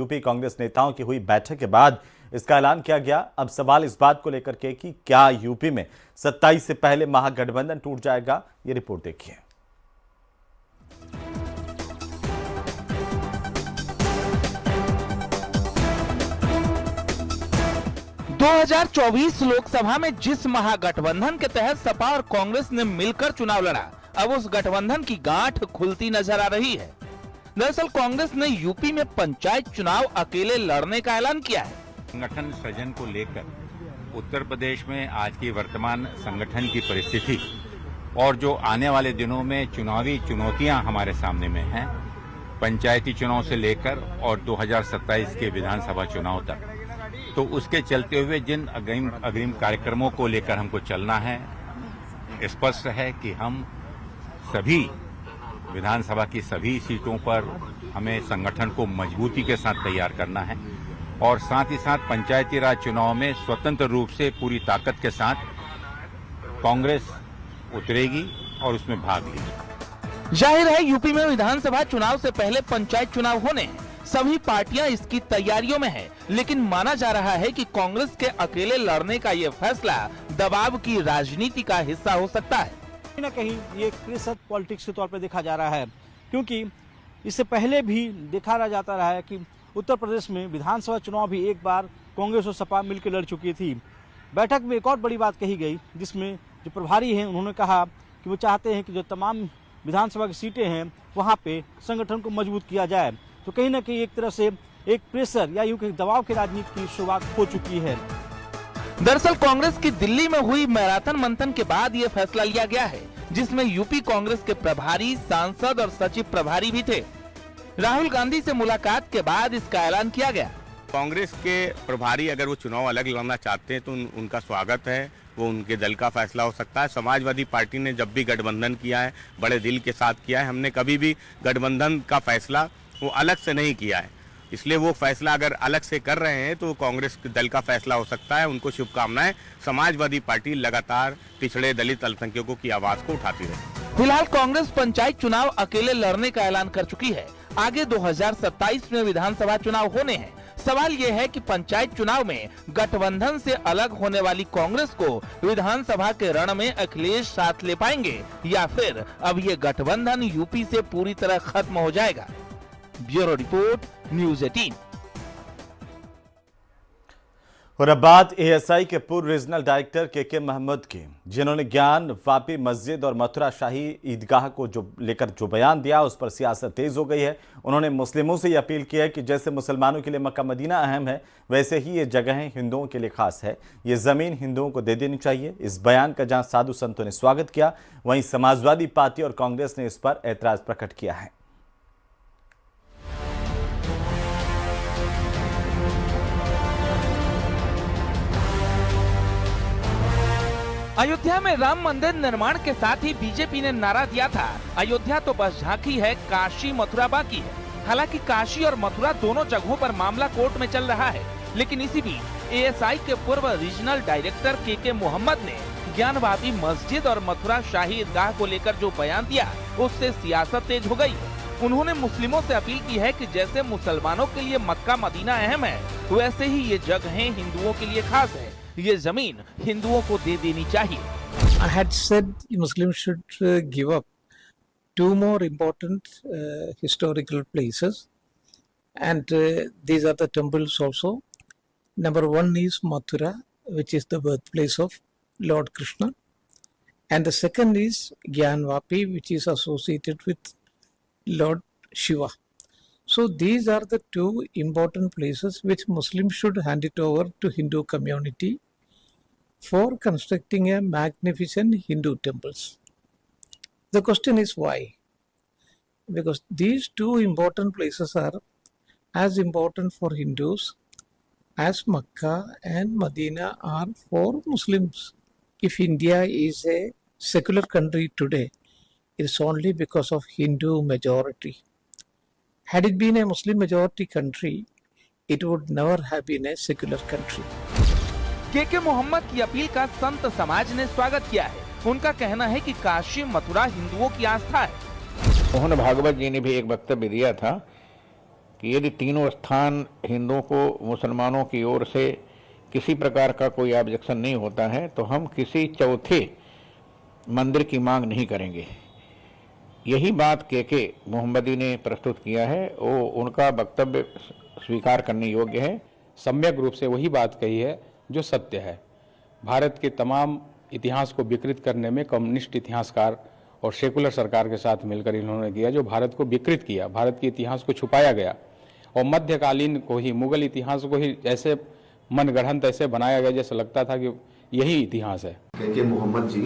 UP Congress नेताओं की हुई बैठक के बाद इसका ऐलान किया गया। अब सवाल इस बात को लेकर के कि क्या यूपी में 27 से पहले महागठबंधन टूट जाएगा। ये रिपोर्ट देखिए। ...2024 लोकसभा में जिस महागठबंधन के तहत सपा और कांग्रेस ने मिलकर चुनाव लड़ा, अब उस गठबंधन की गांठ खुलती नजर आ रही है। दरअसल कांग्रेस ने यूपी में पंचायत चुनाव अकेले लड़ने का ऐलान किया है। संगठन सृजन को लेकर उत्तर प्रदेश में आज की वर्तमान संगठन की परिस्थिति और जो आने वाले दिनों में चुनावी चुनौतियां हमारे सामने में हैं, पंचायती चुनाव से लेकर और 2027 के विधानसभा चुनाव तक, तो उसके चलते हुए जिन अग्रिम कार्यक्रमों को लेकर हमको चलना है, स्पष्ट है कि हम सभी विधानसभा की सभी सीटों पर हमें संगठन को मजबूती के साथ तैयार करना है और साथ ही साथ पंचायती राज चुनाव में स्वतंत्र रूप से पूरी ताकत के साथ कांग्रेस उतरेगी और उसमें भाग लेगी। जाहिर है यूपी में विधानसभा चुनाव से पहले पंचायत चुनाव होने हैं। सभी पार्टियां इसकी तैयारियों में हैं, लेकिन माना जा रहा है कि कांग्रेस के अकेले लड़ने का ये फैसला दबाव की राजनीति का हिस्सा हो सकता है। कहीं न कहीं ये एक प्रेशर पॉलिटिक्स के तौर पर देखा जा रहा है, क्योंकि इससे पहले भी देखा जाता रहा है कि उत्तर प्रदेश में विधानसभा चुनाव भी एक बार कांग्रेस और सपा मिलकर लड़ चुकी थी। बैठक में एक और बड़ी बात कही गई, जिसमें जो प्रभारी हैं उन्होंने कहा कि वो चाहते हैं कि जो तमाम विधानसभा की सीटें हैं वहाँ पे संगठन को मजबूत किया जाए। तो कहीं ना कहीं एक तरह से एक प्रेशर या यूं कहीं दबाव की राजनीति की शुरुआत हो चुकी है। दरअसल कांग्रेस की दिल्ली में हुई मैराथन मंथन के बाद ये फैसला लिया गया है, जिसमें यूपी कांग्रेस के प्रभारी, सांसद और सचिव प्रभारी भी थे। राहुल गांधी से मुलाकात के बाद इसका ऐलान किया गया। कांग्रेस के प्रभारी अगर वो चुनाव अलग लड़ना चाहते हैं तो उनका स्वागत है, वो उनके दल का फैसला हो सकता है। समाजवादी पार्टी ने जब भी गठबंधन किया है बड़े दिल के साथ किया है, हमने कभी भी गठबंधन का फैसला वो अलग से नहीं किया है, इसलिए वो फैसला अगर अलग से कर रहे हैं तो कांग्रेस दल का फैसला हो सकता है। उनको शुभकामनाएं। समाजवादी पार्टी लगातार पिछड़े दलित अल्पसंख्यकों की आवाज को उठाती रही। फिलहाल कांग्रेस पंचायत चुनाव अकेले लड़ने का ऐलान कर चुकी है। आगे 2027 में विधानसभा चुनाव होने हैं। सवाल ये है कि पंचायत चुनाव में गठबंधन से अलग होने वाली कांग्रेस को विधानसभा के रण में अखिलेश साथ ले पाएंगे या फिर अब ये गठबंधन यूपी से पूरी तरह खत्म हो जाएगा। Bureau report, news 18। और अब बात एएसआई के पूर्व रीजनल डायरेक्टर के मोहम्मद की, जिन्होंने ज्ञान वापी मस्जिद और मथुरा शाही ईदगाह को लेकर जो बयान दिया उस पर सियासत तेज हो गई है। उन्होंने मुस्लिमों से ये अपील की है कि जैसे मुसलमानों के लिए मक्का मदीना अहम है, वैसे ही ये जगहें हिंदुओं के लिए खास है। ये ज़मीन हिंदुओं को दे देनी चाहिए। इस बयान का जहां साधु संतों ने स्वागत किया, वहीं समाजवादी पार्टी और कांग्रेस ने इस पर ऐतराज प्रकट किया है। अयोध्या में राम मंदिर निर्माण के साथ ही बीजेपी ने नारा दिया था, अयोध्या तो बस झांकी है, काशी मथुरा बाकी है। हालांकि काशी और मथुरा दोनों जगहों पर मामला कोर्ट में चल रहा है, लेकिन इसी बीच एएसआई के पूर्व रीजनल डायरेक्टर के मोहम्मद ने ज्ञानवापी मस्जिद और मथुरा शाही ईदगाह को लेकर जो बयान दिया, उससे सियासत तेज हो गई है। उन्होंने मुस्लिमों से अपील की है कि जैसे मुसलमानों के लिए मक्का मदीना अहम है, वैसे ही ये जगहें हिंदुओं के लिए खास है। ये जमीन हिंदुओं को दे देनी चाहिए। I had said Muslims should give up two more important historical places, and these are the temples also. Number one is Mathura, which is the birthplace of Lord Krishna, and the second is Gyanvapi, which is associated with Lord Shiva. So these are the two important places which Muslims should hand it over to Hindu community for constructing a magnificent Hindu temples. The question is why? Because these two important places are as important for Hindus as Makkah and Medina are for Muslims. If India is a secular country today, it's only because of Hindu majority. Had it been a Muslim majority country, it would never have been a secular country. के मोहम्मद की appeal का संत समाज ने स्वागत किया है। उनका कहना है कि काशी मथुरा हिंदुओं की आस्था है। मोहन भागवत जी ने भी एक वक्तव्य दिया था कि यदि तीनों स्थान हिंदुओं को मुसलमानों की ओर से किसी प्रकार का कोई ऑब्जेक्शन नहीं होता है तो हम किसी चौथे मंदिर की मांग नहीं करेंगे। यही बात के मोहम्मदी ने प्रस्तुत किया है, वो उनका वक्तव्य स्वीकार करने योग्य है। सम्यक रूप से वही बात कही है जो सत्य है। भारत के तमाम इतिहास को विकृत करने में कम्युनिस्ट इतिहासकार और सेकुलर सरकार के साथ मिलकर इन्होंने किया, जो भारत को विकृत किया, भारत के इतिहास को छुपाया गया और मध्यकालीन को ही, मुगल इतिहास को ही ऐसे मनगढ़ंत ऐसे बनाया गया जैसे लगता था कि यही इतिहास है। के मोहम्मद जी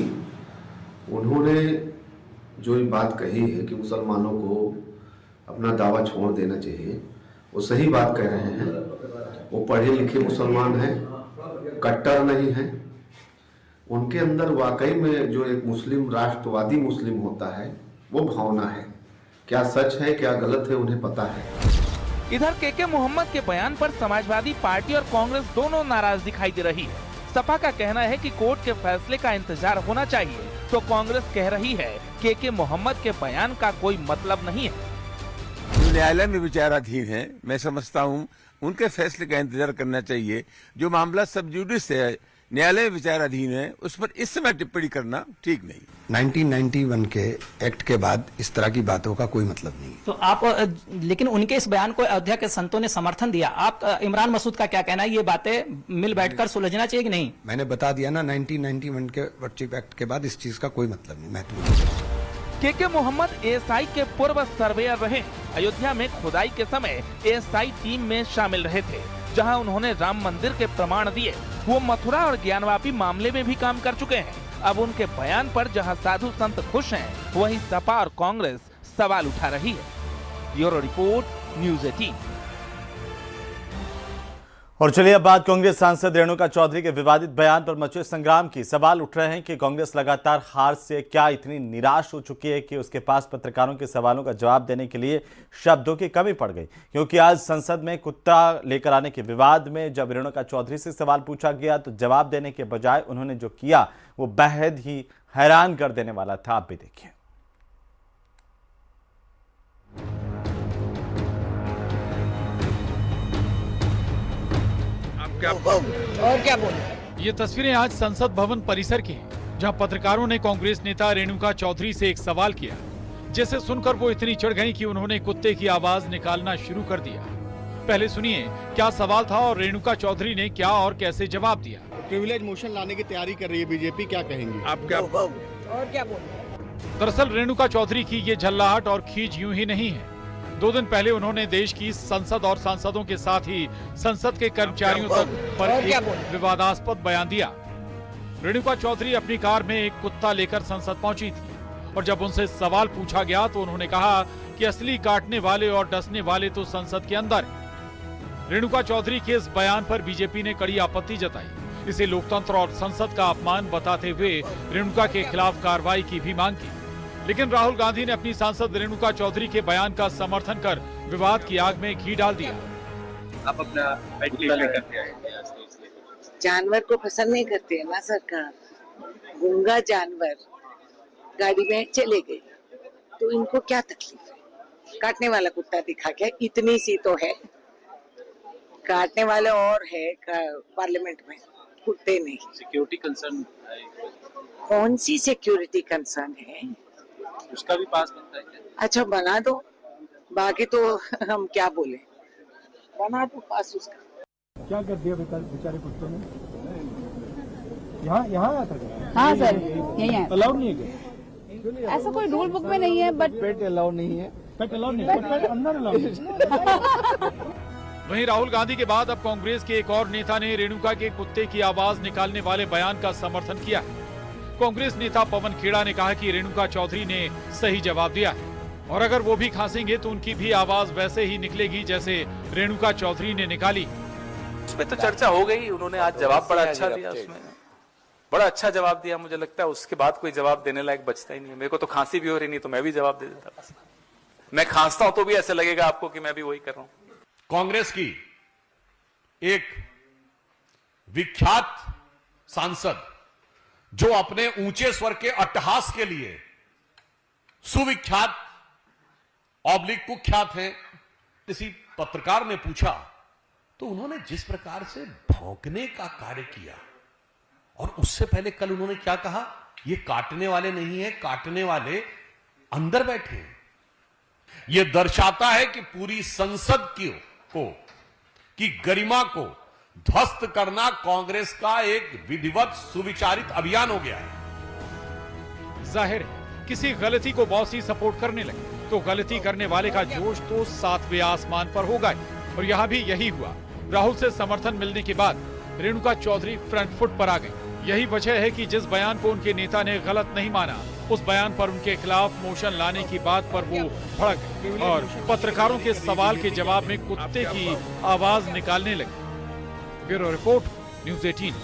उन्होंने जो ये बात कही है कि मुसलमानों को अपना दावा छोड़ देना चाहिए, वो सही बात कह रहे हैं। वो पढ़े लिखे मुसलमान हैं, कट्टर नहीं हैं। उनके अंदर वाकई में जो एक मुस्लिम राष्ट्रवादी मुस्लिम होता है वो भावना है। क्या सच है क्या गलत है उन्हें पता है। इधर के मोहम्मद के बयान पर समाजवादी पार्टी और कांग्रेस दोनों नाराज दिखाई दे रही है। सपा का कहना है कि कोर्ट के फैसले का इंतजार होना चाहिए, तो कांग्रेस कह रही है के मोहम्मद के बयान का कोई मतलब नहीं है। न्यायालय में विचाराधीन है, मैं समझता हूं उनके फैसले का इंतजार करना चाहिए। जो मामला सब जुडिस है, न्यायालय विचाराधीन है, उस पर इस समय टिप्पणी करना ठीक नहीं। 1991 के एक्ट के बाद इस तरह की बातों का कोई मतलब नहीं। तो आप लेकिन उनके इस बयान को अयोध्या के संतों ने समर्थन दिया। आप इमरान मसूद का क्या कहना है, ये बातें मिल बैठकर सुलझना चाहिए कि नहीं? मैंने बता दिया ना, 1991 के वर्शिप एक्ट के बाद इस चीज का कोई मतलब नहीं, महत्व। के मोहम्मद एएसआई के पूर्व सर्वेयर रहे। अयोध्या में खुदाई के समय एएसआई टीम में शामिल रहे थे, जहां उन्होंने राम मंदिर के प्रमाण दिए। वो मथुरा और ज्ञानवापी मामले में भी काम कर चुके हैं। अब उनके बयान पर जहां साधु संत खुश हैं, वहीं सपा और कांग्रेस सवाल उठा रही है। Bureau report, news 18। और चलिए अब बात कांग्रेस सांसद रेणुका चौधरी के विवादित बयान पर मचे संग्राम की। सवाल उठ रहे हैं कि कांग्रेस लगातार हार से क्या इतनी निराश हो चुकी है कि उसके पास पत्रकारों के सवालों का जवाब देने के लिए शब्दों की कमी पड़ गई। क्योंकि आज संसद में कुत्ता लेकर आने के विवाद में जब रेणुका चौधरी से सवाल पूछा गया तो जवाब देने के बजाय उन्होंने जो किया वो बेहद ही हैरान कर देने वाला था। आप भी देखिए। और क्या बोले। ये तस्वीरें आज संसद भवन परिसर की हैं, जहां पत्रकारों ने कांग्रेस नेता रेणुका चौधरी से एक सवाल किया, जिसे सुनकर वो इतनी चढ़ गईं कि उन्होंने कुत्ते की आवाज निकालना शुरू कर दिया। पहले सुनिए क्या सवाल था और रेणुका चौधरी ने क्या और कैसे जवाब दिया। प्रिविलेज मोशन लाने की तैयारी कर रही है बीजेपी, क्या कहेंगे आप? क्या और क्या बोले। दरअसल रेणुका चौधरी की ये झल्लाहट और खींच यूं ही नहीं है। 2 दिन पहले उन्होंने देश की संसद और सांसदों के साथ ही संसद के कर्मचारियों तक पर एक विवादास्पद बयान दिया। रेणुका चौधरी अपनी कार में एक कुत्ता लेकर संसद पहुंची थी और जब उनसे सवाल पूछा गया तो उन्होंने कहा कि असली काटने वाले और डसने वाले तो संसद के अंदर है। रेणुका चौधरी के इस बयान पर बीजेपी ने कड़ी आपत्ति जताई। इसे लोकतंत्र और संसद का अपमान बताते हुए रेणुका के खिलाफ कार्रवाई की भी मांग की। लेकिन राहुल गांधी ने अपनी सांसद रेणुका चौधरी के बयान का समर्थन कर विवाद की आग में घी डाल दिया। आप अपना करते हैं, जानवर को पसंद नहीं करते है ना सरकार। गूंगा जानवर गाड़ी में चले गए तो इनको क्या तकलीफ है? काटने वाला कुत्ता दिखा क्या? इतनी सी तो है, काटने वाले और है पार्लियामेंट में, कुत्ते नहीं। सिक्योरिटी कंसर्न कौन सी सिक्योरिटी कंसर्न है? उसका भी पास बनता है क्या? अच्छा बना दो, बाकी तो हम क्या बोले, बना दो पास उसका। क्या कर दिया बेचारे कुत्ते ने? यहाँ आता था? हाँ सर, यही है। अलाउड नहीं है? ऐसा कोई रूल बुक में नहीं है, बट पेट अलाउड नहीं है। पेट अलाउड नहीं है, पेट अंदर अलाउड है। वहीं राहुल गांधी के बाद अब कांग्रेस के एक और नेता ने रेणुका के कुत्ते की आवाज निकालने वाले बयान का समर्थन किया। कांग्रेस नेता पवन खेड़ा ने कहा कि रेणुका चौधरी ने सही जवाब दिया है और अगर वो भी खांसेंगे तो उनकी भी आवाज वैसे ही निकलेगी जैसे रेणुका चौधरी ने निकाली। उसमें तो चर्चा हो गई, उन्होंने आज जवाब बड़ा अच्छा दिया, उसमें बड़ा अच्छा जवाब दिया। मुझे लगता है उसके बाद कोई जवाब देने लायक बचता ही नहीं है। मेरे को तो खांसी भी हो रही नहीं तो मैं भी जवाब दे देता। मैं खांसता हूं तो भी ऐसे लगेगा आपको कि मैं भी वही कर रहा हूं। कांग्रेस की एक विख्यात सांसद जो अपने ऊंचे स्वर के अट्टहास के लिए सुविख्यात ऑब्लिक कुख्यात हैं, किसी पत्रकार ने पूछा तो उन्होंने जिस प्रकार से भौंकने का कार्य किया, और उससे पहले कल उन्होंने क्या कहा, ये काटने वाले नहीं है, काटने वाले अंदर बैठे हैं। यह दर्शाता है कि पूरी संसद की गरिमा को ध्वस्त करना कांग्रेस का एक विधिवत सुविचारित अभियान हो गया है। जाहिर है किसी गलती को बॉसी सपोर्ट करने लगे तो गलती करने वाले का जोश तो 7वें आसमान पर होगा ही। और यहाँ भी यही हुआ। राहुल से समर्थन मिलने के बाद रेणुका चौधरी फ्रंट फुट पर आ गई। यही वजह है कि जिस बयान को उनके नेता ने गलत नहीं माना, उस बयान पर उनके खिलाफ मोशन लाने की बात पर वो भड़क गए और पत्रकारों के सवाल के जवाब में कुत्ते की आवाज निकालने लगे। Bureau report, news 18।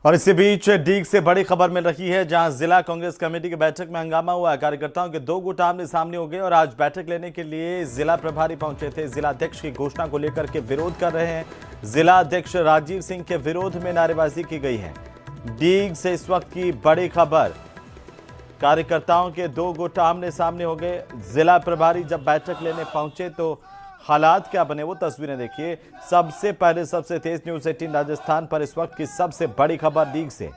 और इसी बीच डीग से बड़ी खबर मिल रही है, जहां जिला कांग्रेस कमेटी की बैठक में हंगामा हुआ। कार्यकर्ताओं के 2 गुट आमने सामने हो गए और आज बैठक लेने के लिए जिला प्रभारी पहुंचे थे। जिला अध्यक्ष की घोषणा को लेकर के विरोध कर रहे हैं। जिला अध्यक्ष राजीव सिंह के विरोध में नारेबाजी की गई है। डीग से इस वक्त की बड़ी खबर, कार्यकर्ताओं के 2 गुट आमने सामने हो गए। जिला प्रभारी जब बैठक लेने पहुंचे तो हालात क्या बने, वो तस्वीरें देखिए। सबसे पहले सबसे तेज न्यूज़ 18 राजस्थान पर इस वक्त की सबसे बड़ी खबर डीग से।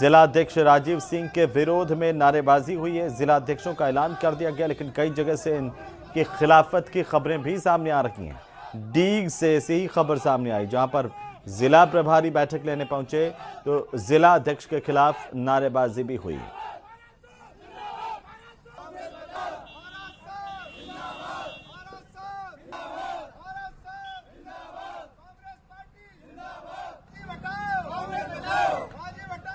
जिला अध्यक्ष राजीव सिंह के विरोध में नारेबाजी हुई है। जिला अध्यक्षों का ऐलान कर दिया गया, लेकिन कई जगह से इनकी खिलाफत की खबरें भी सामने आ रही हैं। डीग से ऐसी ही खबर सामने आई, जहां पर जिला प्रभारी बैठक लेने पहुंचे तो जिला अध्यक्ष के खिलाफ नारेबाजी भी हुई।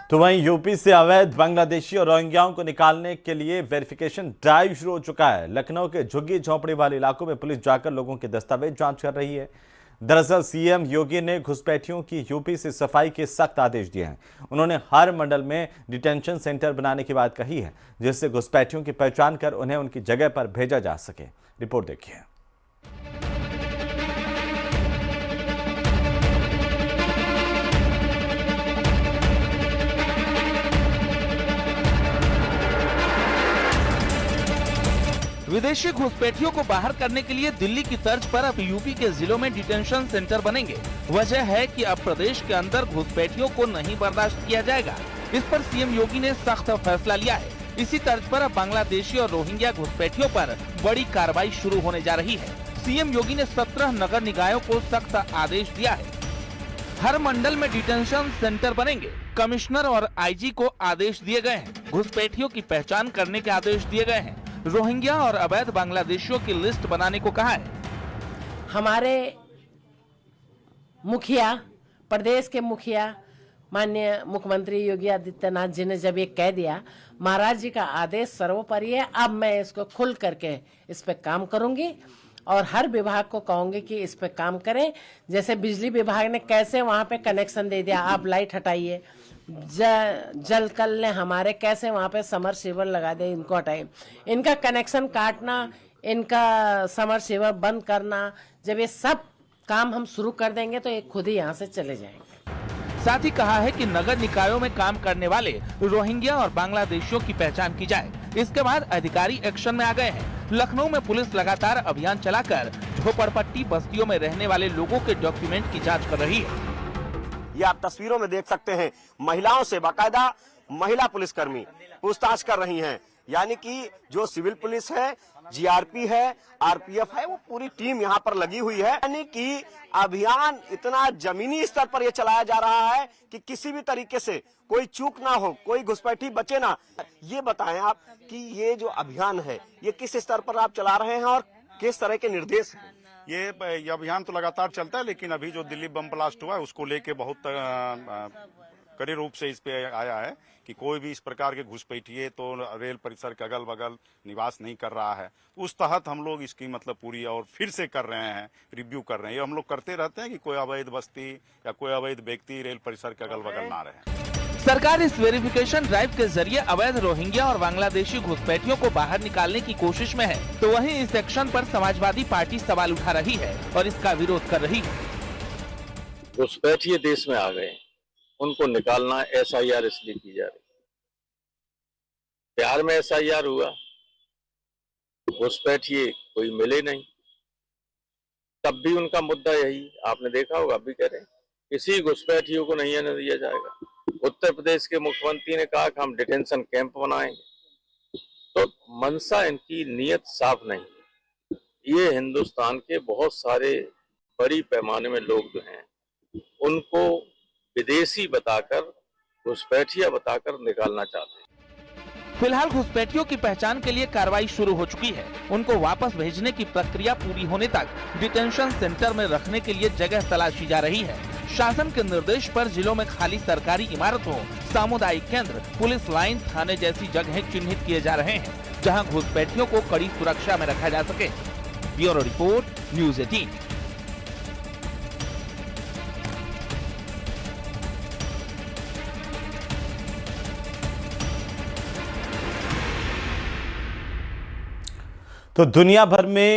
तो वहीं यूपी से अवैध बांग्लादेशी और रोहिंग्याओं को निकालने के लिए वेरिफिकेशन ड्राइव शुरू हो चुका है। लखनऊ के झुग्गी झोंपड़ी वाले इलाकों में पुलिस जाकर लोगों के दस्तावेज जांच कर रही है। दरअसल सीएम योगी ने घुसपैठियों की यूपी से सफाई के सख्त आदेश दिए हैं। उन्होंने हर मंडल में डिटेंशन सेंटर बनाने की बात कही है, जिससे घुसपैठियों की पहचान कर उन्हें उनकी जगह पर भेजा जा सके। रिपोर्ट देखिए। विदेशी घुसपैठियों को बाहर करने के लिए दिल्ली की तर्ज पर अब यूपी के जिलों में डिटेंशन सेंटर बनेंगे। वजह है कि अब प्रदेश के अंदर घुसपैठियों को नहीं बर्दाश्त किया जाएगा। इस पर सीएम योगी ने सख्त फैसला लिया है। इसी तर्ज पर अब बांग्लादेशी और रोहिंग्या घुसपैठियों पर बड़ी कार्रवाई शुरू होने जा रही है। सीएम योगी ने 17 नगर निकायों को सख्त आदेश दिया है। हर मंडल में डिटेंशन सेंटर बनेंगे। कमिश्नर और आईजी को आदेश दिए गए हैं। घुसपैठियों की पहचान करने के आदेश दिए गए हैं। रोहिंग्या और अवैध बांग्लादेशियों की लिस्ट बनाने को कहा है। हमारे मुखिया, प्रदेश के मुखिया माननीय मुख्यमंत्री योगी आदित्यनाथ जी ने जब ये कह दिया, महाराज जी का आदेश सर्वोपरि है, अब मैं इसको खुल करके इस पे काम करूंगी और हर विभाग को कहूंगी कि इस पे काम करें। जैसे बिजली विभाग ने कैसे वहां पे कनेक्शन दे दिया, आप लाइट हटाइए। जल कल ने हमारे कैसे वहाँ पे समरसेबल लगा दे, इनको हटाइए। इनका कनेक्शन काटना, इनका समरसेबल बंद करना, जब ये सब काम हम शुरू कर देंगे तो ये खुद ही यहाँ से चले जाएंगे। साथ ही कहा है कि नगर निकायों में काम करने वाले रोहिंग्या और बांग्लादेशियों की पहचान की जाए। इसके बाद अधिकारी एक्शन में आ गए हैं। लखनऊ में पुलिस लगातार अभियान चलाकर झोपड़पट्टी बस्तियों में रहने वाले लोगों के डॉक्यूमेंट की जाँच कर रही है। ये आप तस्वीरों में देख सकते हैं, महिलाओं से बाकायदा महिला पुलिसकर्मी पूछताछ कर रही हैं। यानी कि जो सिविल पुलिस है, जीआरपी है, आरपीएफ है, वो पूरी टीम यहाँ पर लगी हुई है। यानी कि अभियान इतना जमीनी स्तर पर ये चलाया जा रहा है कि किसी भी तरीके से कोई चूक ना हो, कोई घुसपैठी बचे ना। ये बताएं आप कि ये जो अभियान है ये किस स्तर पर आप चला रहे हैं और किस तरह के निर्देश हैं? ये अभियान तो लगातार चलता है, लेकिन अभी जो दिल्ली बम ब्लास्ट हुआ है उसको लेके बहुत कड़े रूप से इस पे आया है कि कोई भी इस प्रकार के घुसपैठिए तो रेल परिसर के अगल बगल निवास नहीं कर रहा है। उस तहत हम लोग इसकी मतलब पूरी और फिर से कर रहे हैं, रिव्यू कर रहे हैं। ये हम लोग करते रहते हैं कि कोई अवैध बस्ती या कोई अवैध व्यक्ति रेल परिसर के अगल बगल ना रहे। सरकार इस वेरिफिकेशन ड्राइव के जरिए अवैध रोहिंग्या और बांग्लादेशी घुसपैठियों को बाहर निकालने की कोशिश में है, तो वहीं इस एक्शन पर समाजवादी पार्टी सवाल उठा रही है और इसका विरोध कर रही है। घुसपैठिए देश में आ गए, उनको निकालना एसआईआर इसलिए की जा रही। बिहार में एसआईआर हुआ, घुसपैठिए कोई मिले नहीं। तब भी उनका मुद्दा यही, आपने देखा होगा, अभी कह रहे हैं किसी घुसपैठियों को नहीं आने दिया जाएगा। उत्तर प्रदेश के मुख्यमंत्री ने कहा कि हम डिटेंशन कैंप बनाएंगे। तो मंशा इनकी नीयत साफ नहीं। ये हिंदुस्तान के बहुत सारे बड़ी पैमाने में लोग जो हैं उनको विदेशी बताकर, घुसपैठिया बताकर निकालना चाहते हैं। फिलहाल घुसपैठियों की पहचान के लिए कार्रवाई शुरू हो चुकी है। उनको वापस भेजने की प्रक्रिया पूरी होने तक डिटेंशन सेंटर में रखने के लिए जगह तलाशी जा रही है। शासन के निर्देश पर जिलों में खाली सरकारी इमारतों, सामुदायिक केंद्र, पुलिस लाइन, थाने जैसी जगहें चिन्हित किए जा रहे हैं, जहां घुसपैठियों को कड़ी सुरक्षा में रखा जा सके। Bureau report, news 18। तो दुनिया भर में